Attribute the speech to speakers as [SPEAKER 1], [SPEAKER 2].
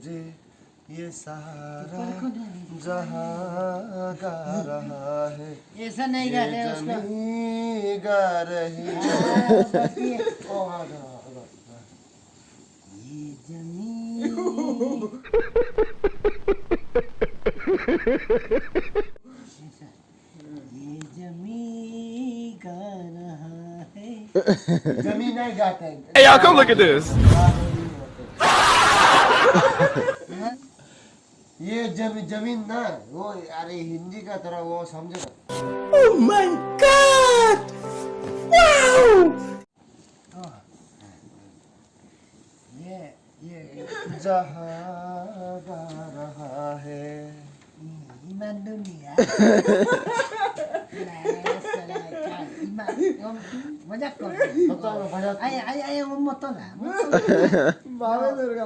[SPEAKER 1] रे ये सारा जहां गा रहा है
[SPEAKER 2] ऐसा नहीं गा रहे उसको
[SPEAKER 1] जमी गा रही है
[SPEAKER 2] ये जमी ये जमी गा रहा है
[SPEAKER 1] जमी नहीं गाते हैं
[SPEAKER 3] Hey, y'all, come look at this.
[SPEAKER 1] ये जमीन ना वो अरे हिंदी का तरह वो समझे ना
[SPEAKER 3] Oh my God! Wow!
[SPEAKER 2] ये
[SPEAKER 1] जहां गा रहा है
[SPEAKER 2] iman dunia iman banyak kok
[SPEAKER 1] Betul, banyak.
[SPEAKER 2] ayo motor lah
[SPEAKER 1] मावे दुर्गा